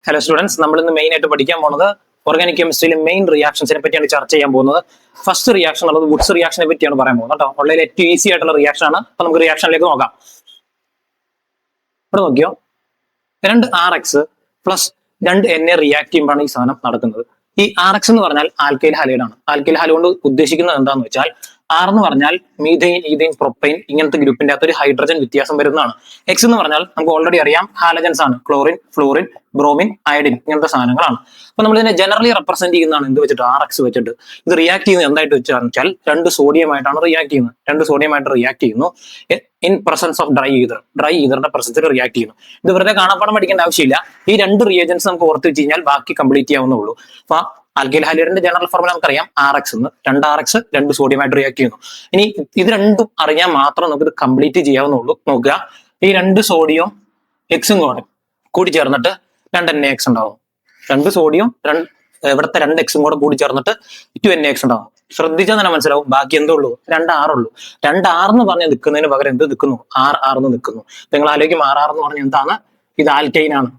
Hello students, നമ്മൾ ഇന്ന് main ആയിട്ട് പഠിക്കാൻ പോകുന്നത് ഓർഗാനിക് കെമിസ്ട്രിയിലെ മെയിൻ റിയാക്ഷൻസിനെ പറ്റിയാണ് ചർച്ച ചെയ്യാൻ പോകുന്നത്. ഫസ്റ്റ് റിയാക്ഷൻ ഉള്ളത് വുഡ്സ് റിയാക്ഷനെ പറ്റിയാണ് പറയാൻ പോകുന്നത് കേട്ടോ. ഓൺലൈനിൽ ഏറ്റവും ഈസി ആയിട്ടുള്ള റിയാക്ഷൻ ആണ്. അപ്പൊ നമുക്ക് റിയാക്ഷനിലേക്ക് നോക്കാം. ഇവിടെ നോക്കിയോ, 2 RX പ്ലസ് 2Na റിയാക്ട് ചെയ്യുമ്പോഴാണ് ഈ സാധനം നടക്കുന്നത്. ഈ RX എന്ന് പറഞ്ഞാൽ ആൽക്കൈൽ ഹാലൈഡ് ആണ്. ആൽക്കൈൽ ഹാലൈഡ് കൊണ്ട് ഉദ്ദേശിക്കുന്നത് എന്താണെന്ന് വെച്ചാൽ R എന്ന് പറഞ്ഞാൽ മീഥൈൻ, ഈഥൈൻ, പ്രൊപ്പൈൻ ഇങ്ങനത്തെ ഗ്രൂപ്പിന്റെ അകത്ത് ഒരു ഹൈഡ്രജൻ വ്യത്യാസം വരുന്നതാണ്. X എന്ന് പറഞ്ഞാൽ നമുക്ക് ഓൾറെഡി അറിയാം ഹാലജൻസ് ആണ്. ക്ലോറിൻ, ഫ്ലൂറിൻ, ബ്രോമിൻ, അയഡിൻ ഇങ്ങനത്തെ സാധനങ്ങളാണ്. അപ്പൊ നമ്മൾ ഇതിനെ ജനറലി റെപ്രസെന്റ് ചെയ്യുന്നതാണ് എന്ത് വെച്ചിട്ട്, RX വെച്ചിട്ട്. ഇത് റിയാക്ട് ചെയ്യുന്നത് എന്തായിട്ട് വെച്ചാൽ 2 സോഡിയമായിട്ടാണ് റിയാക്ട് ചെയ്യുന്നത്. 2 സോഡിയമായിട്ട് റിയാക്ട് ചെയ്യുന്നു in presence of dry ether. Dry ഈതറിന്റെ പ്രസൻസിൽ റിയാക്ട് ചെയ്യുന്നു. ഇത് വെറുതെ കാണാപ്പാടം പഠിക്കേണ്ട ആവശ്യമില്ല. ഈ 2 റിയേജൻസ് നമുക്ക് ഓർത്ത് വെച്ച് കഴിഞ്ഞാൽ ബാക്കി കംപ്ലീറ്റ് ചെയ്യാവുന്നുള്ളൂ. അപ്പൊ ആൽക്കൈൽ ഹാലൈഡിന്റെ ജനറൽ ഫോർമുല നമുക്കറിയാം RX എന്ന്. 2 RX 2 സോഡിയമായിട്ട് റിയാക്ട് ചെയ്യുന്നു. ഇനി ഇത് രണ്ടും അറിയാൻ മാത്രം നമുക്ക് ഇത് കംപ്ലീറ്റ് ചെയ്യാവുന്നുള്ളൂ. നോക്കുക, ഈ 2 സോഡിയം എക്സും കൂടി ചേർന്നിട്ട് 2NaX ഉണ്ടാവും. 2 സോഡിയം ഇവിടുത്തെ 2 എക്സും കൂടെ കൂടി ചേർന്നിട്ട് 2NaX ഉണ്ടാവും. ശ്രദ്ധിച്ചാൽ തന്നെ മനസ്സിലാവും ബാക്കി എന്തോ ഉള്ളൂ, 2R ഉള്ളൂ. 2R എന്ന് പറഞ്ഞ് നിൽക്കുന്നതിന് പകരം എന്ത് നിൽക്കുന്നു, RR എന്ന് നിൽക്കുന്നു. നിങ്ങൾ ആലോചിക്കും RR എന്ന് പറഞ്ഞാൽ എന്താണ്, ഇത് ആൽക്കൈൻ ആണ്.